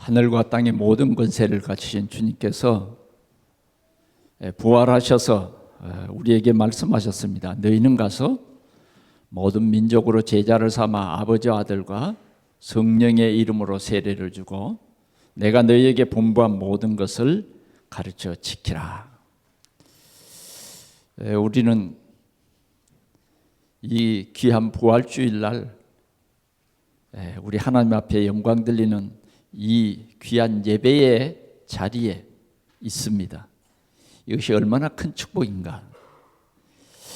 하늘과 땅의 모든 권세를 가지신 주님께서 부활하셔서 우리에게 말씀하셨습니다. 너희는 가서 모든 민족으로 제자를 삼아 아버지와 아들과 성령의 이름으로 세례를 주고 내가 너희에게 분부한 모든 것을 가르쳐 지키라. 우리는 이 귀한 부활주일날 우리 하나님 앞에 영광 들리는 이 귀한 예배의 자리에 있습니다. 이것이 얼마나 큰 축복인가.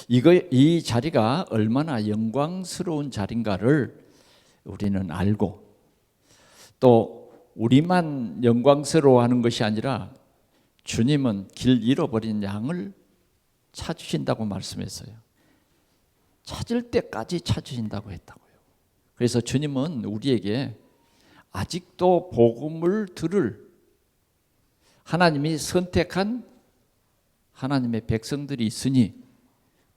이 자리가 얼마나 영광스러운 자리인가를 우리는 알고 또 우리만 영광스러워하는 것이 아니라 주님은 길 잃어버린 양을 찾으신다고 말씀했어요. 찾을 때까지 찾으신다고 했다고요. 그래서 주님은 우리에게 아직도 복음을 들을 하나님이 선택한 하나님의 백성들이 있으니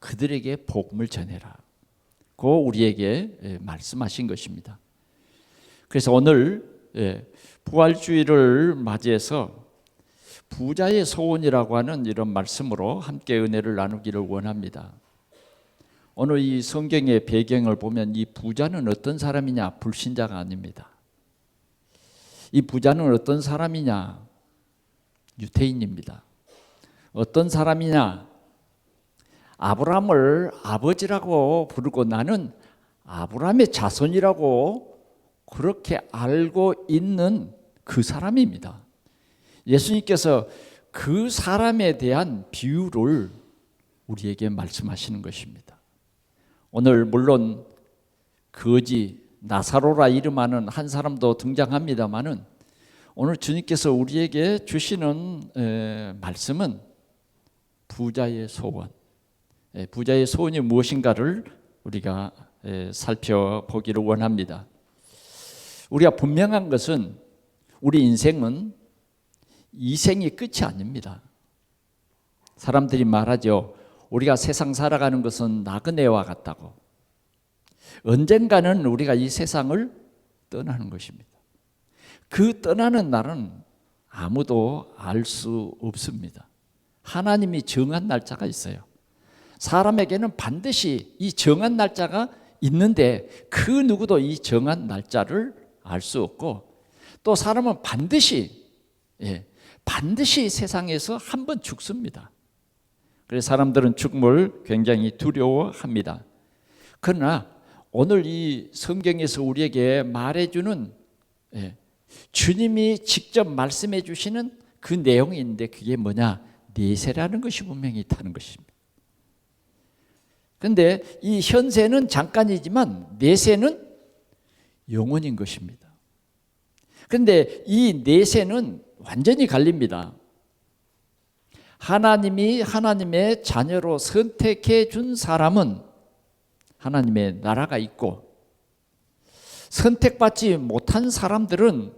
그들에게 복음을 전해라. 고 우리에게 말씀하신 것입니다. 그래서 오늘 부활주의를 맞이해서 부자의 소원이라고 하는 이런 말씀으로 함께 은혜를 나누기를 원합니다. 오늘 이 성경의 배경을 보면 이 부자는 어떤 사람이냐? 불신자가 아닙니다. 이 부자는 어떤 사람이냐? 유대인입니다. 어떤 사람이냐? 아브라함을 아버지라고 부르고 나는 아브라함의 자손이라고 그렇게 알고 있는 그 사람입니다. 예수님께서 그 사람에 대한 비유를 우리에게 말씀하시는 것입니다. 오늘 물론 거지 나사로라 이름하는 한 사람도 등장합니다마는 오늘 주님께서 우리에게 주시는 말씀은 부자의 소원, 부자의 소원이 무엇인가를 우리가 살펴보기를 원합니다. 우리가 분명한 것은 우리 인생은 이 생이 끝이 아닙니다. 사람들이 말하죠. 우리가 세상 살아가는 것은 나그네와 같다고. 언젠가는 우리가 이 세상을 떠나는 것입니다. 그 떠나는 날은 아무도 알 수 없습니다. 하나님이 정한 날짜가 있어요. 사람에게는 반드시 이 정한 날짜가 있는데 그 누구도 이 정한 날짜를 알 수 없고 또 사람은 반드시 세상에서 한 번 죽습니다. 그래서 사람들은 죽음을 굉장히 두려워합니다. 그러나 오늘 이 성경에서 우리에게 말해주는 주님이 직접 말씀해 주시는 그 내용이 있는데 그게 뭐냐? 내세라는 것이 분명히 있다는 것입니다. 그런데 이 현세는 잠깐이지만 내세는 영원인 것입니다. 그런데 이 내세는 완전히 갈립니다. 하나님이 하나님의 자녀로 선택해 준 사람은 하나님의 나라가 있고 선택받지 못한 사람들은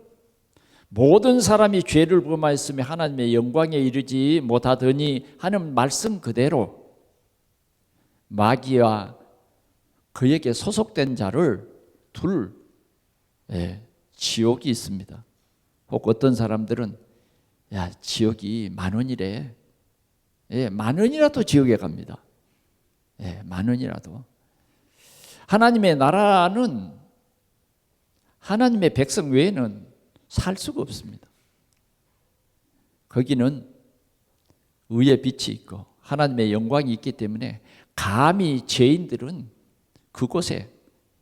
모든 사람이 죄를 범하였으며 하나님의 영광에 이르지 못하더니 하는 말씀 그대로 마귀와 그에게 소속된 자를 둘 지옥이 있습니다. 혹 어떤 사람들은 야 지옥이 10,000원이래. 10,000원이라도 지옥에 갑니다. 10,000원이라도. 하나님의 나라는 하나님의 백성 외에는 살 수가 없습니다. 거기는 의의 빛이 있고 하나님의 영광이 있기 때문에 감히 죄인들은 그곳에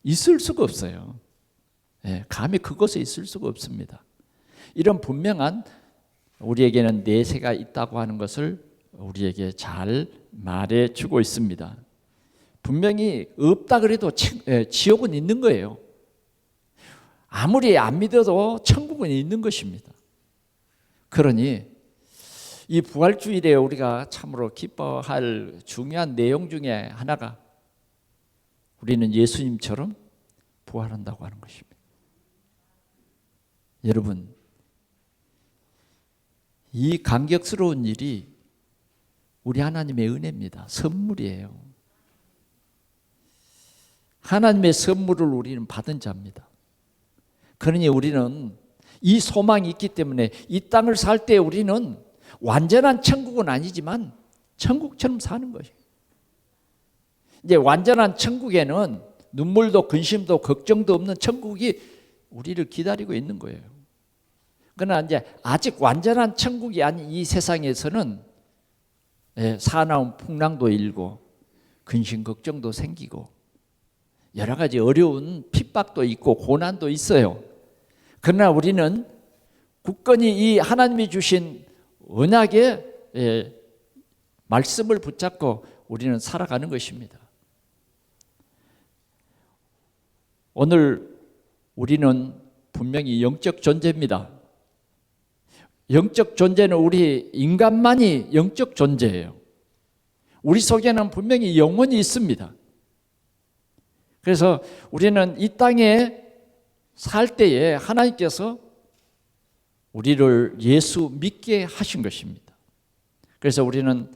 있을 수가 없어요. 감히 그곳에 있을 수가 없습니다. 이런 분명한 우리에게는 내세가 있다고 하는 것을 우리에게 잘 말해주고 있습니다. 분명히 없다 그래도 지옥은 있는 거예요. 아무리 안 믿어도 천국은 있는 것입니다. 그러니 이 부활주일에 우리가 참으로 기뻐할 중요한 내용 중에 하나가 우리는 예수님처럼 부활한다고 하는 것입니다. 여러분, 이 감격스러운 일이 우리 하나님의 은혜입니다. 선물이에요. 하나님의 선물을 우리는 받은 자입니다. 그러니 우리는 이 소망이 있기 때문에 이 땅을 살 때 우리는 완전한 천국은 아니지만 천국처럼 사는 것이에요. 이제 완전한 천국에는 눈물도 근심도 걱정도 없는 천국이 우리를 기다리고 있는 거예요. 그러나 이제 아직 완전한 천국이 아닌 이 세상에서는 사나운 풍랑도 일고 근심 걱정도 생기고 여러 가지 어려운 핍박도 있고 고난도 있어요. 그러나 우리는 굳건히 이 하나님이 주신 언약의 말씀을 붙잡고 우리는 살아가는 것입니다. 오늘 우리는 분명히 영적 존재입니다. 영적 존재는 우리 인간만이 영적 존재예요. 우리 속에는 분명히 영혼이 있습니다. 그래서 우리는 이 땅에 살 때에 하나님께서 우리를 예수 믿게 하신 것입니다. 그래서 우리는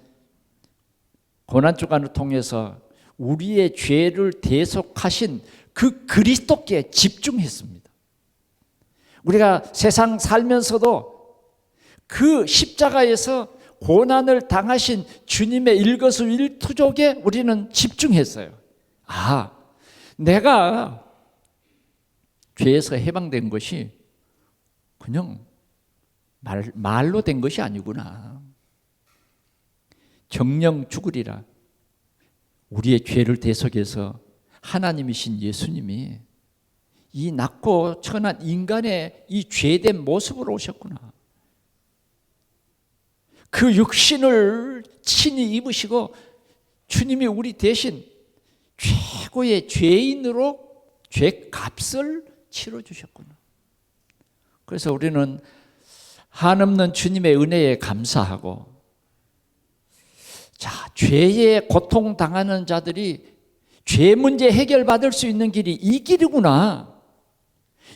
고난주간을 통해서 우리의 죄를 대속하신 그 그리스도께 집중했습니다. 우리가 세상 살면서도 그 십자가에서 고난을 당하신 주님의 일거수일투족에 우리는 집중했어요. 내가 죄에서 해방된 것이 그냥 말로 된 것이 아니구나. 정령 죽으리라. 우리의 죄를 대속해서 하나님이신 예수님이 이 낮고 천한 인간의 이 죄된 모습으로 오셨구나. 그 육신을 친히 입으시고 주님이 우리 대신 최고의 죄인으로 죄값을 치러주셨구나. 그래서 우리는 한없는 주님의 은혜에 감사하고, 죄에 고통당하는 자들이 죄 문제 해결받을 수 있는 길이 이 길이구나.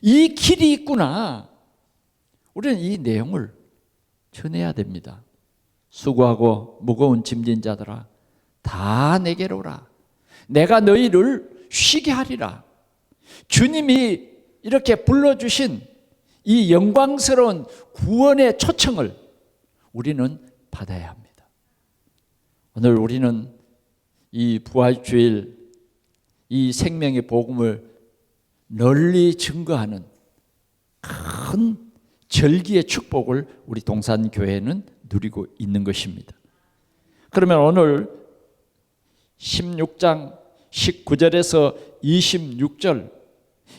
이 길이 있구나. 우리는 이 내용을 전해야 됩니다. 수고하고 무거운 짐진 자들아 다 내게로 오라. 내가 너희를 쉬게 하리라. 주님이 이렇게 불러주신 이 영광스러운 구원의 초청을 우리는 받아야 합니다. 오늘 우리는 이 부활주일 이 생명의 복음을 널리 증거하는 큰 절기의 축복을 우리 동산교회는 누리고 있는 것입니다. 그러면 오늘 16장 19절에서 26절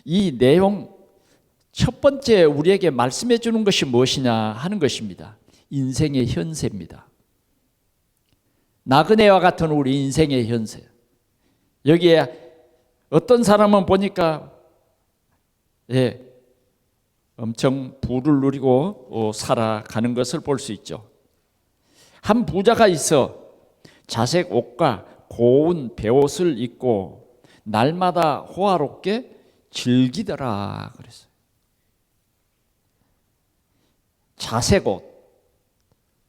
이 내용 첫 번째 우리에게 말씀해 주는 것이 무엇이냐 하는 것입니다. 인생의 현세입니다. 나그네와 같은 우리 인생의 현세. 여기에 어떤 사람은 보니까 엄청 부를 누리고 살아가는 것을 볼 수 있죠. 한 부자가 있어 자색 옷과 고운 베옷을 입고 날마다 호화롭게 즐기더라 그랬어요. 자색 옷,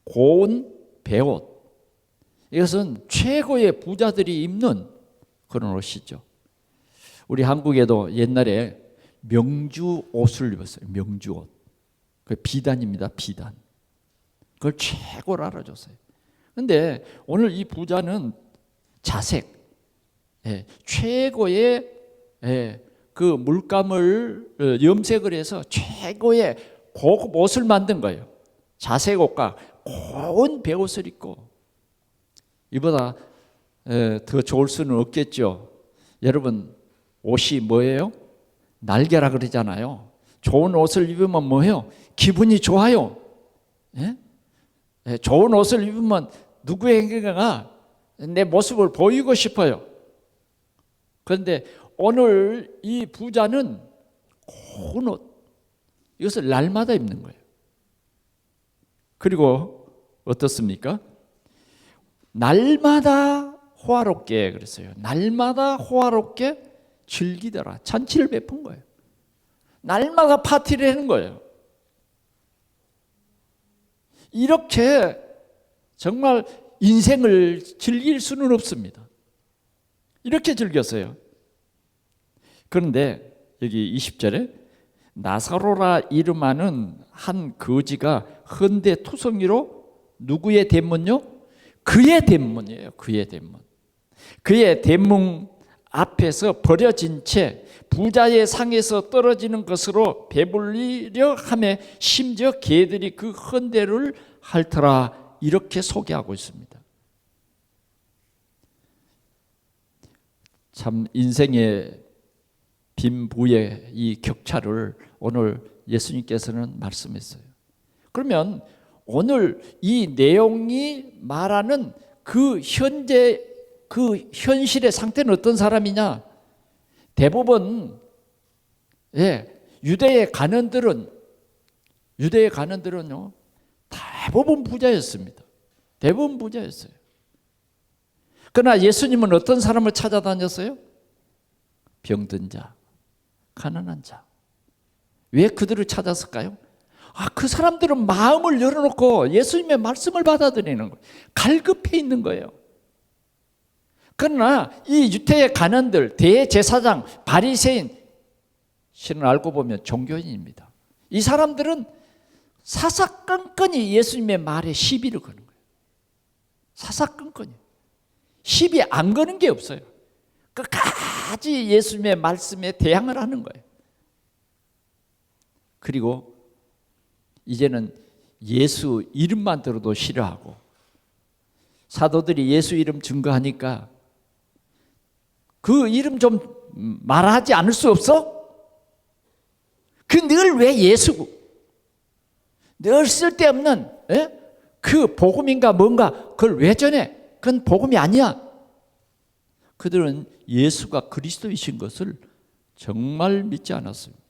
고운 베옷, 이것은 최고의 부자들이 입는 그런 옷이죠. 우리 한국에도 옛날에 명주 옷을 입었어요. 명주 옷. 그 비단입니다. 비단. 그걸 최고로 알아줬어요. 그런데 오늘 이 부자는 자색, 최고의 그 물감을 염색을 해서 최고의 고급 옷을 만든 거예요. 자색 옷과 고운 베옷을 입고. 이보다 더 좋을 수는 없겠죠. 여러분, 옷이 뭐예요? 날개라 그러잖아요. 좋은 옷을 입으면 뭐예요? 기분이 좋아요. 좋은 옷을 입으면 누구에게나 내 모습을 보이고 싶어요. 그런데 오늘 이 부자는 고운 옷, 이것을 날마다 입는 거예요. 그리고 어떻습니까? 날마다 호화롭게 그랬어요. 날마다 호화롭게 즐기더라. 잔치를 베푼 거예요. 날마다 파티를 하는 거예요. 이렇게 정말 인생을 즐길 수는 없습니다. 이렇게 즐겼어요. 그런데 여기 20절에 나사로라 이름하는 한 거지가 헌데 투성이로 누구의 대문요? 그의 대문이에요. 그의 대문. 그의 대문 앞에서 버려진 채 부자의 상에서 떨어지는 것으로 배불리려 하며 심지어 개들이 그 헌데를 핥더라. 이렇게 소개하고 있습니다. 참 인생의 빈부의 이 격차를 오늘 예수님께서는 말씀했어요. 그러면 오늘 이 내용이 말하는 그 현재 그 현실의 상태는 어떤 사람이냐? 대부분 유대의 간원들은요 대부분 부자였습니다. 대부분 부자였어요. 그러나 예수님은 어떤 사람을 찾아다녔어요? 병든 자, 가난한 자. 왜 그들을 찾았을까요? 그 사람들은 마음을 열어놓고 예수님의 말씀을 받아들이는 거예요. 갈급해 있는 거예요. 그러나 이 유대의 간원들, 대제사장, 바리새인, 실은 알고 보면 종교인입니다. 이 사람들은 사사건건이 예수님의 말에 시비를 거는 거예요. 사사건건이. 시비 안 거는 게 없어요. 끝까지 예수님의 말씀에 대항을 하는 거예요. 그리고 이제는 예수 이름만 들어도 싫어하고, 사도들이 예수 이름 증거하니까 그 이름 좀 말하지 않을 수 없어? 그 늘 왜 예수? 늘 쓸데없는 그 복음인가 뭔가 그걸 왜 전해? 그건 복음이 아니야. 그들은 예수가 그리스도이신 것을 정말 믿지 않았습니다.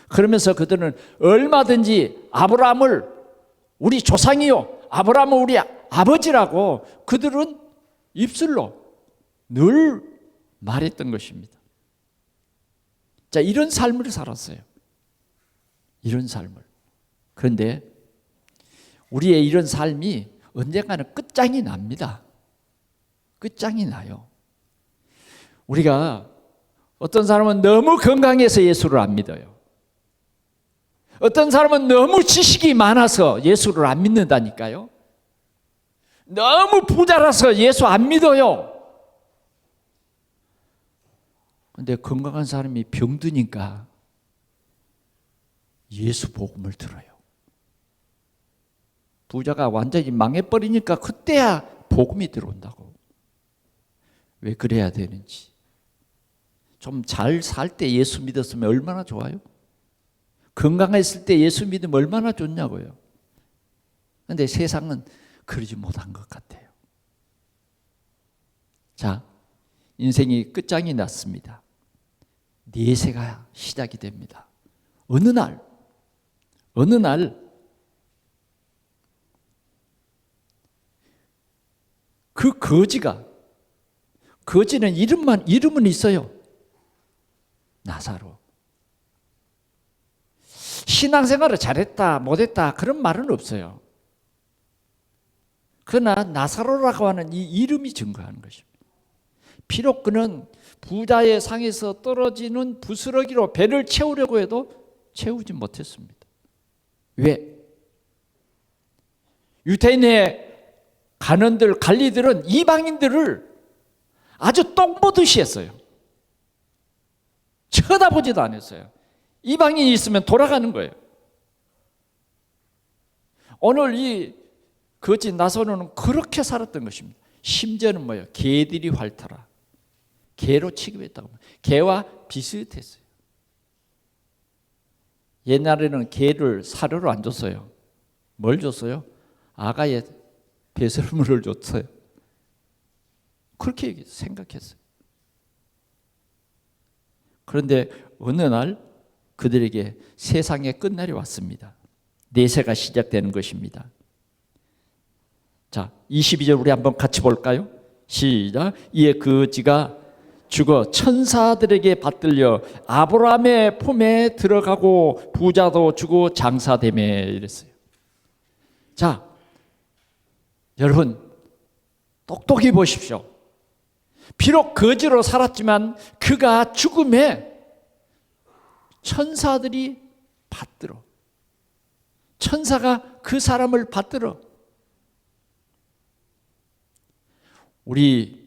그러면서 그들은 얼마든지 아브라함을 우리 조상이요, 아브라함은 우리 아버지라고 그들은 입술로 늘 말했던 것입니다. 자, 이런 삶을 살았어요. 이런 삶을. 그런데 우리의 이런 삶이 언젠가는 끝장이 납니다. 끝장이 나요. 우리가 어떤 사람은 너무 건강해서 예수를 안 믿어요. 어떤 사람은 너무 지식이 많아서 예수를 안 믿는다니까요. 너무 부자라서 예수 안 믿어요. 근데 건강한 사람이 병드니까 예수 복음을 들어요. 부자가 완전히 망해버리니까 그때야 복음이 들어온다고. 왜 그래야 되는지. 좀 잘 살 때 예수 믿었으면 얼마나 좋아요? 건강했을 때 예수 믿으면 얼마나 좋냐고요. 그런데 세상은 그러지 못한 것 같아요. 자, 인생이 끝장이 났습니다. 내세가 시작이 됩니다. 어느 날 그 거지는 이름은 있어요. 나사로. 신앙생활을 잘했다 못했다 그런 말은 없어요. 그러나 나사로라고 하는 이 이름이 증거하는 것입니다. 비록 그는 부자의 상에서 떨어지는 부스러기로 배를 채우려고 해도 채우지 못했습니다. 왜? 유대인의 간원들, 관리들은 이방인들을 아주 똥 보듯이 했어요. 쳐다보지도 않았어요. 이방인이 있으면 돌아가는 거예요. 오늘 이 거지 나사로는 그렇게 살았던 것입니다. 심지어는 뭐예요? 개들이 핥아라. 개로 취급했다고. 개와 비슷했어요. 옛날에는 개를 사료로 안 줬어요. 뭘 줬어요? 아가의 배설물을 줬어요. 그렇게 생각했어요. 그런데 어느 날 그들에게 세상의 끝날이 왔습니다. 내세가 시작되는 것입니다. 자, 22절 우리 한번 같이 볼까요? 시작. 이에 그지가 죽어 천사들에게 받들려 아브라함의 품에 들어가고 부자도 주고 장사되매 이랬어요. 자, 여러분 똑똑히 보십시오. 비록 거지로 살았지만 그가 죽음에 천사들이 받들어. 천사가 그 사람을 받들어. 우리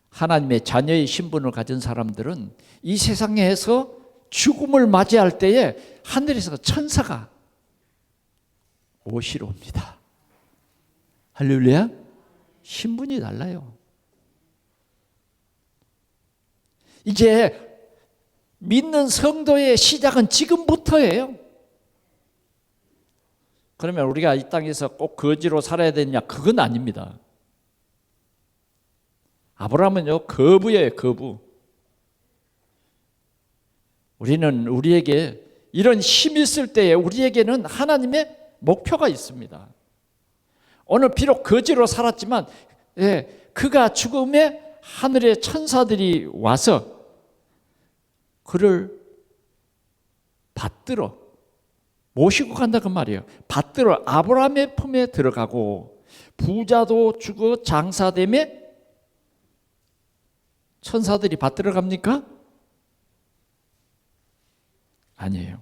하나님의 자녀의 신분을 가진 사람들은 이 세상에서 죽음을 맞이할 때에 하늘에서 천사가 모시러 옵니다. 할렐루야. 신분이 달라요. 이제 믿는 성도의 시작은 지금부터예요. 그러면 우리가 이 땅에서 꼭 거지로 살아야 되느냐? 그건 아닙니다. 아브라함은요, 거부예요, 거부. 우리는 우리에게 이런 힘이 있을 때에 우리에게는 하나님의 목표가 있습니다. 오늘 비록 거지로 살았지만 그가 죽음에 하늘의 천사들이 와서 그를 받들어 모시고 간다 그 말이에요. 받들어 아브라함의 품에 들어가고 부자도 죽어 장사됨에 천사들이 받들어 갑니까? 아니에요.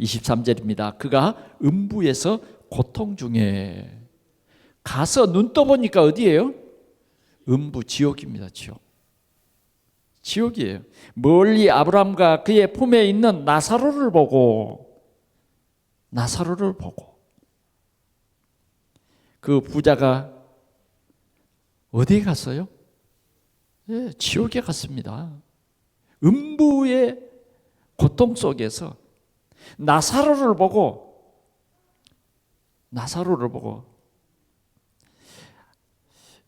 23절입니다. 그가 음부에서 고통 중에 가서 눈 떠보니까 어디예요? 음부, 지옥입니다. 지옥이에요. 멀리 아브라함과 그의 품에 있는 나사로를 보고 그 부자가 어디에 갔어요? 지옥에 갔습니다. 음부의 고통 속에서 나사로를 보고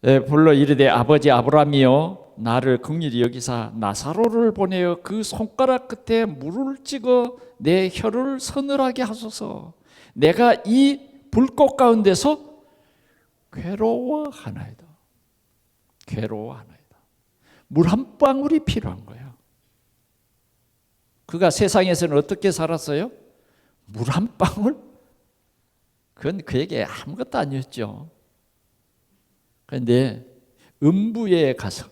불러 이르되 아버지 아브라함이여 나를 긍휼히 여기사 나사로를 보내어 그 손가락 끝에 물을 찍어 내 혀를 서늘하게 하소서. 내가 이 불꽃 가운데서 괴로워하나이다. 물 한 방울이 필요한 거예요. 그가 세상에서는 어떻게 살았어요? 물 한 방울? 그건 그에게 아무것도 아니었죠. 그런데 음부에 가서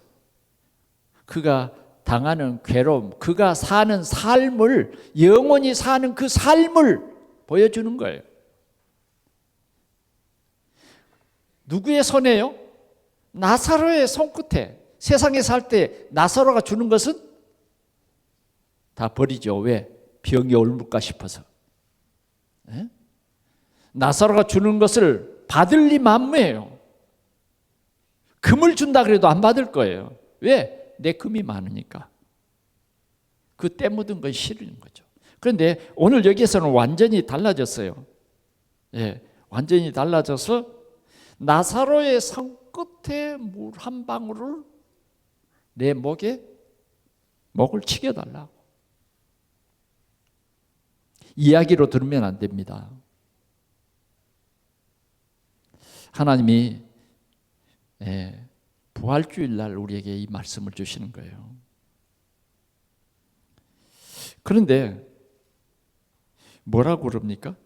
그가 당하는 괴로움, 그가 사는 삶을, 영원히 사는 그 삶을 보여주는 거예요. 누구의 손에요? 나사로의 손끝에. 세상에 살 때 나사로가 주는 것은 다 버리죠. 왜? 병이 옮을까 싶어서. 나사로가 주는 것을 받을 리 만무해요. 금을 준다 그래도 안 받을 거예요. 왜? 내 금이 많으니까. 그 때 묻은 건 싫은 거죠. 그런데 오늘 여기에서는 완전히 달라졌어요. 완전히 달라져서 나사로의 손끝에 물 한 방울을 내 목을 치겨달라고. 이야기로 들으면 안 됩니다. 하나님이 부활주일날 우리에게 이 말씀을 주시는 거예요. 그런데 뭐라고 그럽니까?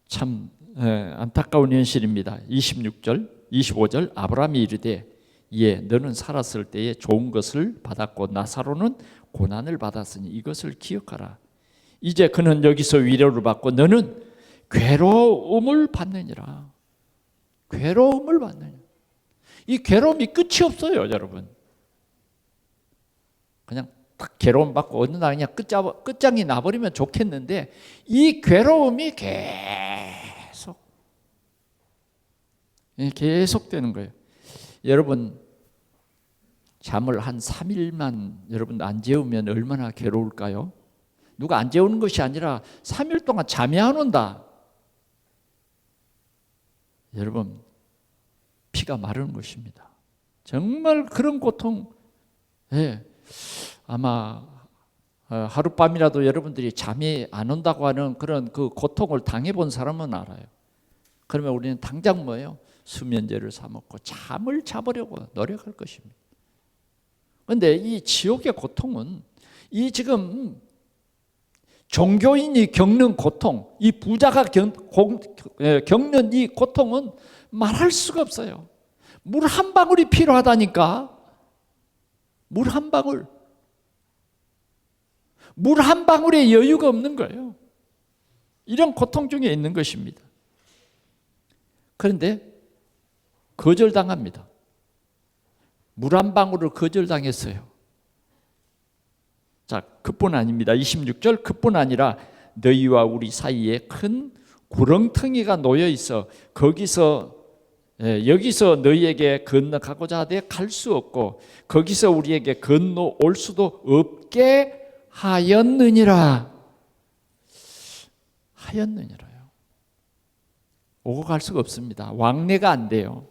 참 안타까운 현실입니다. 26절, 25절 아브라함이 이르되 너는 살았을 때에 좋은 것을 받았고 나사로는 고난을 받았으니 이것을 기억하라. 이제 그는 여기서 위로를 받고 너는 괴로움을 받느니라. 이 괴로움이 끝이 없어요, 여러분. 그냥 딱 괴로움 받고 어느 날 그냥 끝장이 나버리면 좋겠는데 이 괴로움이 계속 되는 거예요. 여러분 잠을 한 3일만 여러분 안 재우면 얼마나 괴로울까요? 누가 안 재우는 것이 아니라 3일 동안 잠이 안 온다. 여러분 피가 마르는 것입니다. 정말 그런 고통, 아마 하룻밤이라도 여러분들이 잠이 안 온다고 하는 그런 그 고통을 당해본 사람은 알아요. 그러면 우리는 당장 뭐예요? 수면제를 사 먹고 잠을 자보려고 노력할 것입니다. 그런데 이 지옥의 고통은 이 지금 종교인이 겪는 고통, 이 부자가 겪는 이 고통은 말할 수가 없어요. 물 한 방울이 필요하다니까. 물 한 방울. 물 한 방울의 여유가 없는 거예요. 이런 고통 중에 있는 것입니다. 그런데 거절당합니다. 물 한 방울을 거절당했어요. 자, 그뿐 아닙니다. 26절, 그뿐 아니라 너희와 우리 사이에 큰 구렁텅이가 놓여 있어 여기서 너희에게 건너가고자 하되 갈 수 없고 거기서 우리에게 건너올 수도 없게 하였느니라. 하였느니라요. 오고 갈 수가 없습니다. 왕래가 안 돼요.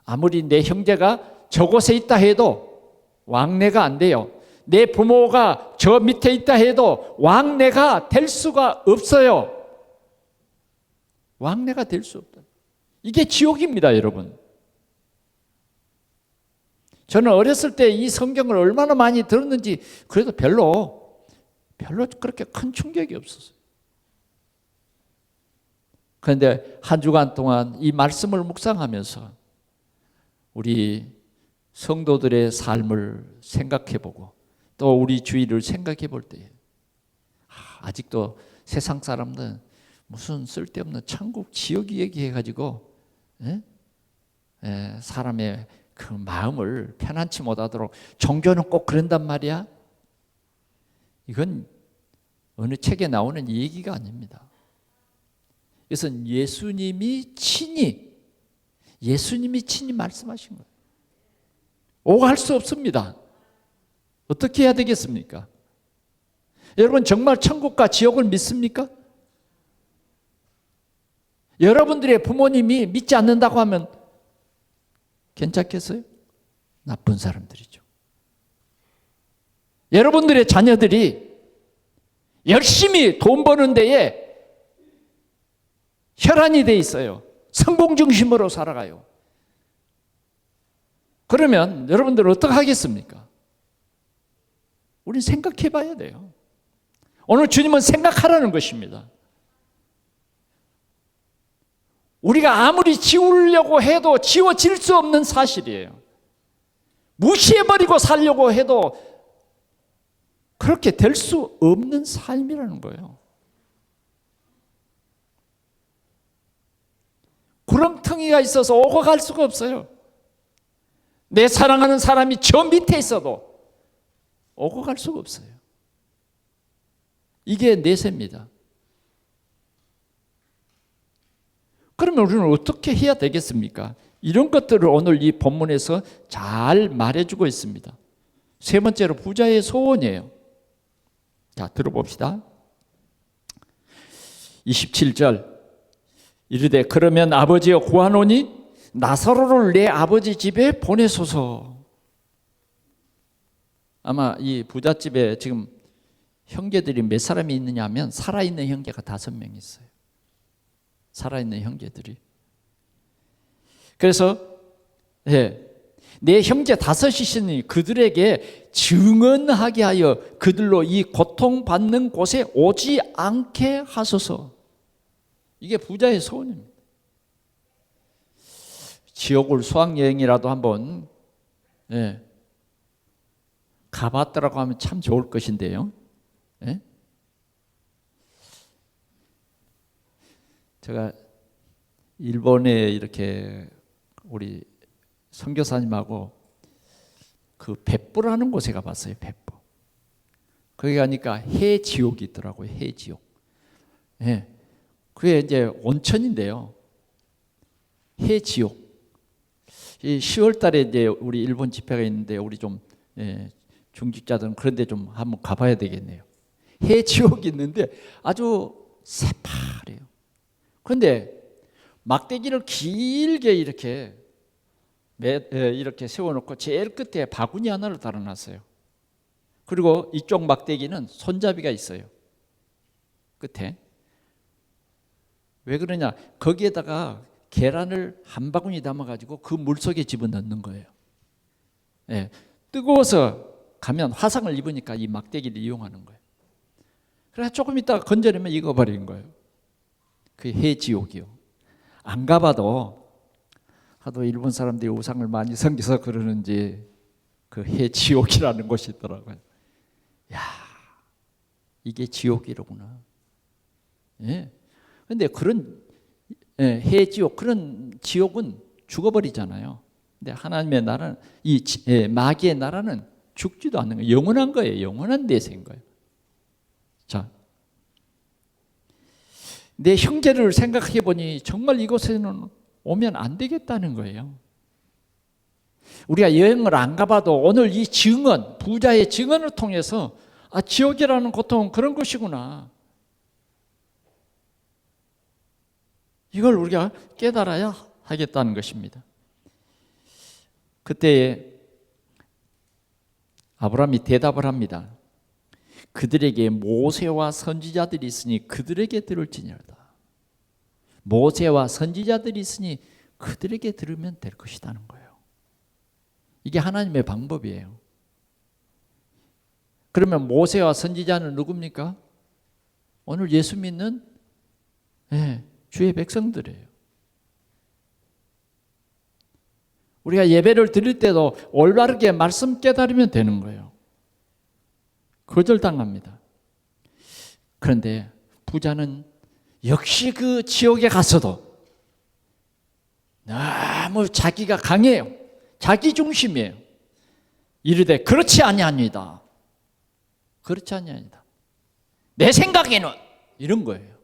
아무리 내 형제가 저곳에 있다 해도 왕래가 안 돼요. 내 부모가 저 밑에 있다 해도 왕래가 될 수가 없어요. 왕래가 될 수 없다. 이게 지옥입니다, 여러분. 저는 어렸을 때 이 성경을 얼마나 많이 들었는지 그래도 별로 그렇게 큰 충격이 없었어요. 그런데 한 주간 동안 이 말씀을 묵상하면서 우리 성도들의 삶을 생각해보고 또 우리 주위를 생각해 볼 때 아직도 세상 사람들은 무슨 쓸데없는 천국 지옥 얘기해가지고 사람의 그 마음을 편안치 못하도록 종교는 꼭 그런단 말이야. 이건 어느 책에 나오는 얘기가 아닙니다. 이것은 예수님이 친히 말씀하신 거예요. 오갈 수 없습니다. 어떻게 해야 되겠습니까? 여러분 정말 천국과 지옥을 믿습니까? 여러분들의 부모님이 믿지 않는다고 하면 괜찮겠어요? 나쁜 사람들이죠. 여러분들의 자녀들이 열심히 돈 버는 데에 혈안이 돼 있어요. 성공 중심으로 살아가요. 그러면 여러분들은 어떻게 하겠습니까? 우리 생각해 봐야 돼요. 오늘 주님은 생각하라는 것입니다. 우리가 아무리 지우려고 해도 지워질 수 없는 사실이에요. 무시해버리고 살려고 해도 그렇게 될 수 없는 삶이라는 거예요. 구렁텅이가 있어서 오고 갈 수가 없어요. 내 사랑하는 사람이 저 밑에 있어도 오고 갈 수가 없어요. 이게 내세입니다. 그러면 우리는 어떻게 해야 되겠습니까? 이런 것들을 오늘 이 본문에서 잘 말해주고 있습니다. 세 번째로 부자의 소원이에요. 자, 들어봅시다. 27절 이르되 그러면 아버지여 구하노니 나사로를 내 아버지 집에 보내소서. 아마 이 부잣집에 지금 형제들이 몇 사람이 있느냐 하면 살아있는 형제가 5명 있어요. 살아있는 형제들이. 그래서 내 형제 5이시니 그들에게 증언하게 하여 그들로 이 고통받는 곳에 오지 않게 하소서. 이게 부자의 소원입니다. 지옥을 수학여행이라도 한번 가봤더라고 하면 참 좋을 것인데요. 제가 일본에 이렇게 우리 선교사님하고 그 벳부라는 곳에 가봤어요. 벳부. 거기 가니까 해지옥이 있더라고요. 해지옥. 그게 이제 온천인데요. 해지옥. 이 10월 달에 이제 우리 일본 집회가 있는데 우리 좀 중직자들은 그런데 좀 한번 가봐야 되겠네요. 해지옥이 있는데 아주 새파래요. 그런데 막대기를 길게 이렇게 세워놓고 제일 끝에 바구니 하나를 달아놨어요. 그리고 이쪽 막대기는 손잡이가 있어요. 끝에. 왜 그러냐? 거기에다가 계란을 한 바구니 담아가지고 그 물속에 집어넣는 거예요. 뜨거워서 가면 화상을 입으니까 이 막대기를 이용하는 거예요. 그래서 조금 있다가 건져내면 익어버린 거예요. 그 해지옥이요. 안 가봐도 하도 일본 사람들이 우상을 많이 섬겨서 그러는지 그 해지옥이라는 곳이 있더라고요. 야, 이게 지옥이로구나. 예. 근데 그런 해지옥, 그런 지옥은 죽어버리잖아요. 근데 하나님의 나라는, 마귀의 나라는 죽지도 않는 거예요. 영원한 거예요. 영원한 내세인 거예요. 자, 내 형제를 생각해 보니 정말 이곳에는 오면 안 되겠다는 거예요. 우리가 여행을 안 가봐도 오늘 이 증언, 부자의 증언을 통해서 지옥이라는 고통은 그런 것이구나. 이걸 우리가 깨달아야 하겠다는 것입니다. 그때 아브라함이 대답을 합니다. 그들에게 모세와 선지자들이 있으니 그들에게 들을지니라. 모세와 선지자들이 있으니 그들에게 들으면 될 것이라는 거예요. 이게 하나님의 방법이에요. 그러면 모세와 선지자는 누굽니까? 오늘 예수 믿는 주의 백성들이에요. 우리가 예배를 드릴 때도 올바르게 말씀 깨달으면 되는 거예요. 거절당합니다. 그런데 부자는 역시 그 지옥에 가서도 너무 자기가 강해요. 자기 중심이에요. 이르되 그렇지 아니합니다. 그렇지 아니합니다. 내 생각에는 이런 거예요.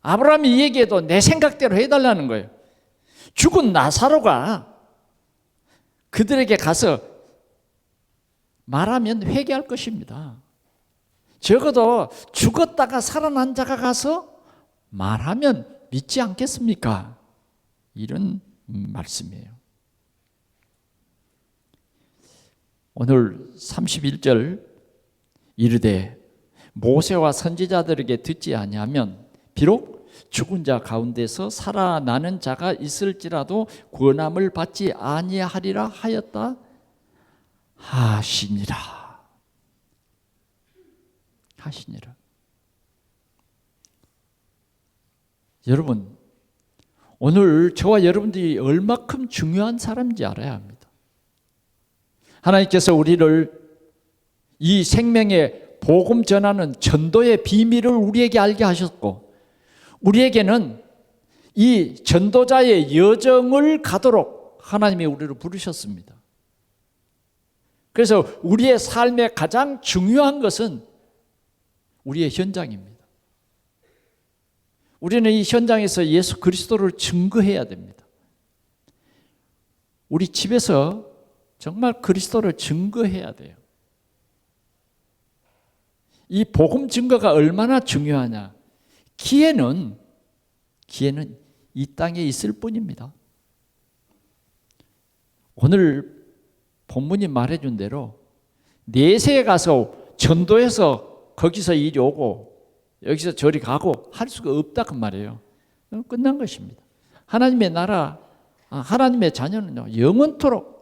아브라함이 얘기해도 내 생각대로 해달라는 거예요. 죽은 나사로가 그들에게 가서 말하면 회개할 것입니다. 적어도 죽었다가 살아난 자가 가서 말하면 믿지 않겠습니까? 이런 말씀이에요. 오늘 31절 이르되 모세와 선지자들에게 듣지 아니하면 비록 죽은 자 가운데서 살아나는 자가 있을지라도 권함을 받지 아니하리라 하였다 하시니라. 여러분, 오늘 저와 여러분들이 얼마큼 중요한 사람인지 알아야 합니다. 하나님께서 우리를 이 생명의 복음 전하는 전도의 비밀을 우리에게 알게 하셨고, 우리에게는 이 전도자의 여정을 가도록 하나님이 우리를 부르셨습니다. 그래서 우리의 삶의 가장 중요한 것은 우리의 현장입니다. 우리는 이 현장에서 예수 그리스도를 증거해야 됩니다. 우리 집에서 정말 그리스도를 증거해야 돼요. 이 복음 증거가 얼마나 중요하냐. 기회는 이 땅에 있을 뿐입니다. 오늘 본문이 말해준 대로 내세에 가서 전도해서 거기서 이리 오고 여기서 저리 가고 할 수가 없다 그 말이에요. 끝난 것입니다. 하나님의 나라, 하나님의 자녀는요 영원토록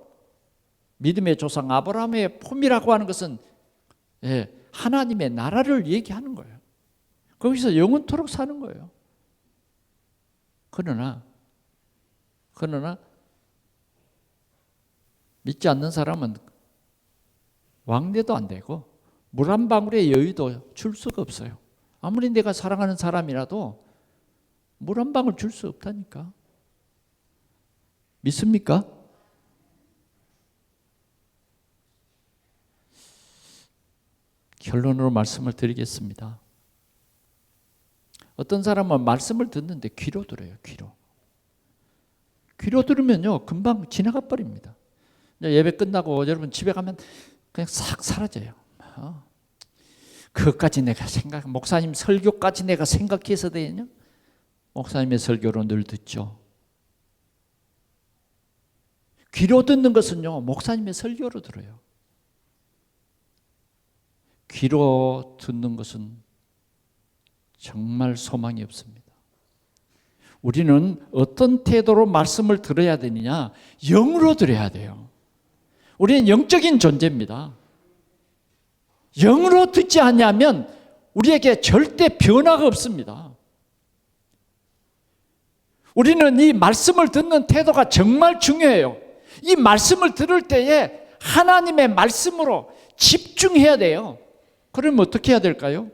믿음의 조상 아브라함의 폼이라고 하는 것은 하나님의 나라를 얘기하는 거예요. 거기서 영원토록 사는 거예요. 그러나 믿지 않는 사람은 왕래도 안 되고 물 한 방울의 여유도 줄 수가 없어요. 아무리 내가 사랑하는 사람이라도 물 한 방울 줄 수 없다니까. 믿습니까? 결론으로 말씀을 드리겠습니다. 어떤 사람은 말씀을 듣는데 귀로 들어요. 귀로 들으면요 금방 지나가 버립니다. 예배 끝나고 여러분 집에 가면 그냥 싹 사라져요. 그것까지 내가 목사님 설교까지 내가 생각해서 되냐? 목사님의 설교로 늘 듣죠. 귀로 듣는 것은요 목사님의 설교로 들어요. 귀로 듣는 것은 정말 소망이 없습니다. 우리는 어떤 태도로 말씀을 들어야 되느냐? 영으로 들어야 돼요. 우리는 영적인 존재입니다. 영으로 듣지 않냐면 우리에게 절대 변화가 없습니다. 우리는 이 말씀을 듣는 태도가 정말 중요해요. 이 말씀을 들을 때에 하나님의 말씀으로 집중해야 돼요. 그럼 어떻게 해야 될까요?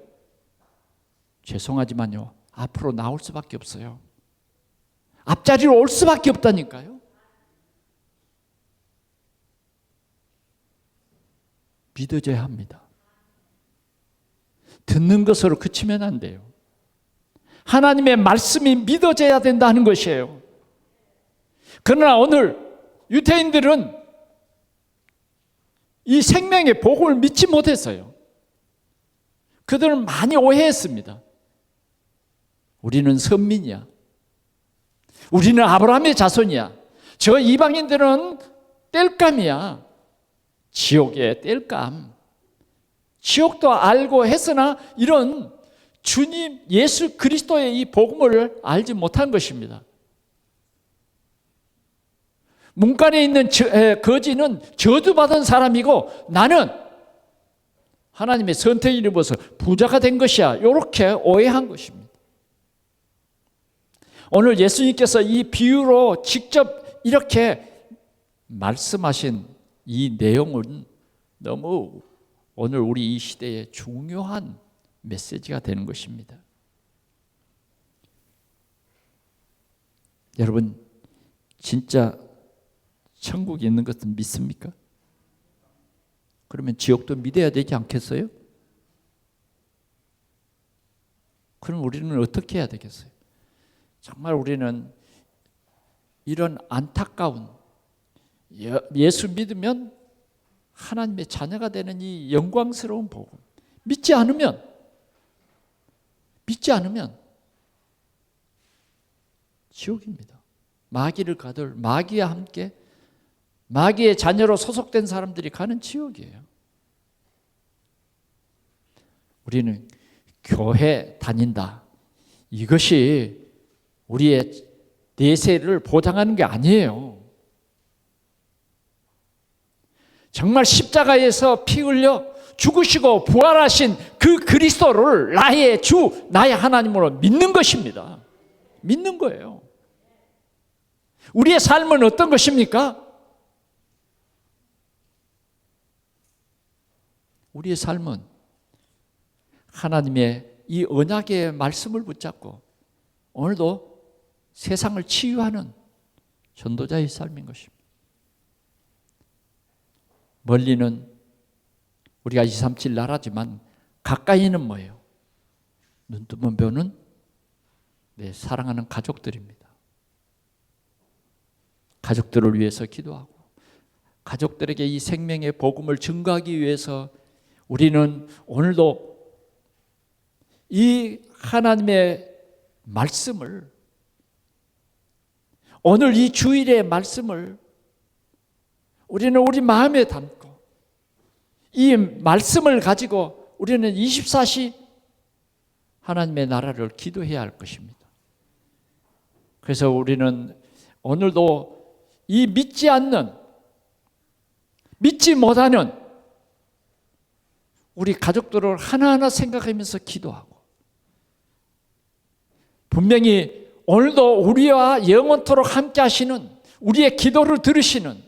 죄송하지만요, 앞으로 나올 수밖에 없어요. 앞자리로 올 수밖에 없다니까요. 믿어져야 합니다. 듣는 것으로 그치면 안 돼요. 하나님의 말씀이 믿어져야 된다는 것이에요. 그러나 오늘 유대인들은 이 생명의 복음을 믿지 못했어요. 그들은 많이 오해했습니다. 우리는 선민이야. 우리는 아브라함의 자손이야. 저 이방인들은 땔감이야. 지옥의 땔감. 지옥도 알고 했으나 이런 주님 예수 그리스도의 이 복음을 알지 못한 것입니다. 문간에 있는 거지는 저주받은 사람이고 나는 하나님의 선택을 입어서 부자가 된 것이야. 이렇게 오해한 것입니다. 오늘 예수님께서 이 비유로 직접 이렇게 말씀하신 이 내용은 너무 오늘 우리 이 시대에 중요한 메시지가 되는 것입니다. 여러분, 진짜 천국에 있는 것은 믿습니까? 그러면 지옥도 믿어야 되지 않겠어요? 그럼 우리는 어떻게 해야 되겠어요? 정말 우리는 이런 안타까운 예수 믿으면 하나님의 자녀가 되는 이 영광스러운 복음 믿지 않으면 지옥입니다. 마귀를 가들 마귀와 함께 마귀의 자녀로 소속된 사람들이 가는 지옥이에요. 우리는 교회 다닌다. 이것이 우리의 내세를 보장하는 게 아니에요. 정말 십자가에서 피 흘려 죽으시고 부활하신 그 그리스도를 나의 주, 나의 하나님으로 믿는 것입니다. 믿는 거예요. 우리의 삶은 어떤 것입니까? 우리의 삶은 하나님의 이 언약의 말씀을 붙잡고 오늘도 세상을 치유하는 전도자의 삶인 것입니다. 멀리는 우리가 237 나라지만 가까이는 뭐예요? 눈 뜨면 뵈는 내 사랑하는 가족들입니다. 가족들을 위해서 기도하고 가족들에게 이 생명의 복음을 증거하기 위해서 우리는 오늘도 이 하나님의 말씀을 오늘 이 주일의 말씀을 우리는 우리 마음에 담고 이 말씀을 가지고 우리는 24시 하나님의 나라를 기도해야 할 것입니다. 그래서 우리는 오늘도 이 믿지 못하는 우리 가족들을 하나하나 생각하면서 기도하고 분명히 오늘도 우리와 영원토록 함께 하시는 우리의 기도를 들으시는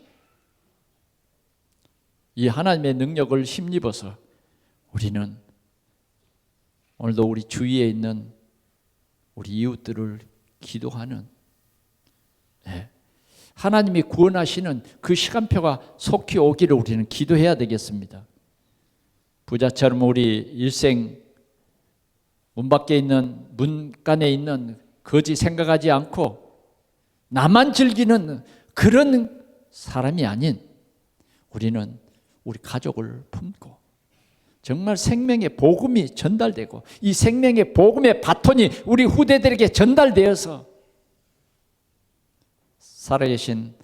이 하나님의 능력을 힘입어서 우리는 오늘도 우리 주위에 있는 우리 이웃들을 기도하는 하나님이 구원하시는 그 시간표가 속히 오기를 우리는 기도해야 되겠습니다. 부자처럼 우리 일생 문 밖에 있는 문간에 있는 거지 생각하지 않고 나만 즐기는 그런 사람이 아닌 우리는 우리 가족을 품고 정말 생명의 복음이 전달되고 이 생명의 복음의 바톤이 우리 후대들에게 전달되어서 살아계신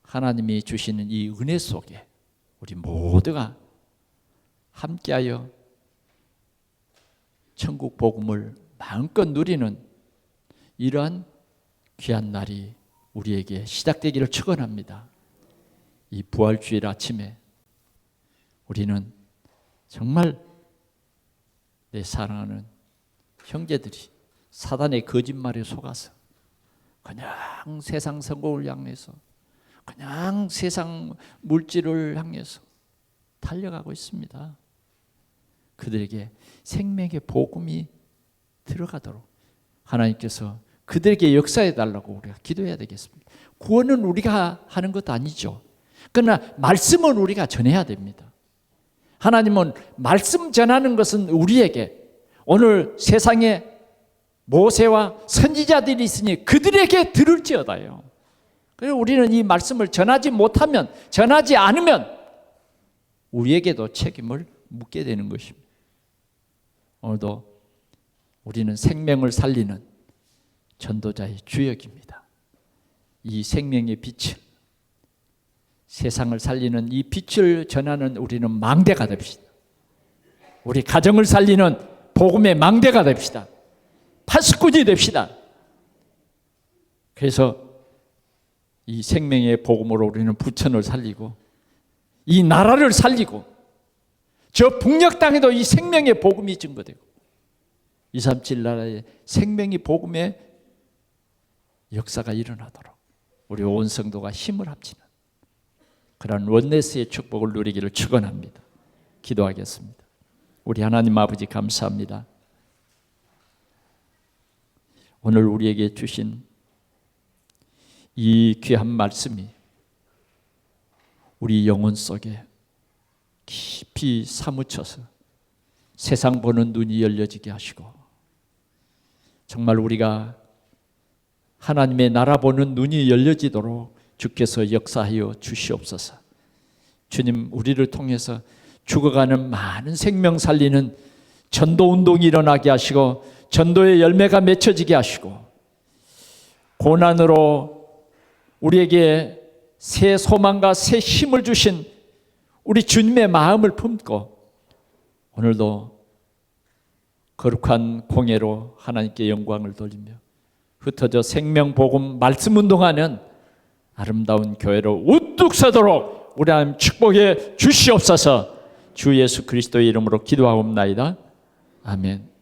하나님이 주시는 이 은혜 속에 우리 모두가 함께하여 천국 복음을 마음껏 누리는 이러한 귀한 날이 우리에게 시작되기를 축원합니다. 이 부활주일 아침에 우리는 정말 내 사랑하는 형제들이 사단의 거짓말에 속아서 그냥 세상 성공을 향해서 그냥 세상 물질을 향해서 달려가고 있습니다. 그들에게 생명의 복음이 들어가도록 하나님께서 그들에게 역사해 달라고 우리가 기도해야 되겠습니다. 구원은 우리가 하는 것도 아니죠. 그러나 말씀은 우리가 전해야 됩니다. 하나님은 말씀 전하는 것은 우리에게, 오늘 세상에 모세와 선지자들이 있으니 그들에게 들을지어다요. 그래서 우리는 이 말씀을 전하지 못하면, 전하지 않으면 우리에게도 책임을 묻게 되는 것입니다. 오늘도 우리는 생명을 살리는 전도자의 주역입니다. 이 생명의 빛을, 세상을 살리는 이 빛을 전하는 우리는 망대가 됩시다. 우리 가정을 살리는 복음의 망대가 됩시다. 파수꾼이 됩시다. 그래서 이 생명의 복음으로 우리는 부천을 살리고 이 나라를 살리고 저 북녘 땅에도 이 생명의 복음이 증거되고 237 나라의 생명의 복음의 역사가 일어나도록 우리 온 성도가 힘을 합치는 그런 원네스의 축복을 누리기를 축원합니다. 기도하겠습니다. 우리 하나님 아버지 감사합니다. 오늘 우리에게 주신 이 귀한 말씀이 우리 영혼 속에 깊이 사무쳐서 세상 보는 눈이 열려지게 하시고 정말 우리가 하나님의 나라 보는 눈이 열려지도록 주께서 역사하여 주시옵소서. 주님, 우리를 통해서 죽어가는 많은 생명 살리는 전도 운동이 일어나게 하시고 전도의 열매가 맺혀지게 하시고 고난으로 우리에게 새 소망과 새 힘을 주신 우리 주님의 마음을 품고 오늘도 거룩한 공예로 하나님께 영광을 돌리며 흩어져 생명복음 말씀 운동하는 아름다운 교회로 우뚝 서도록 우리 하나님 축복해 주시옵소서. 주 예수 그리스도의 이름으로 기도하옵나이다. 아멘.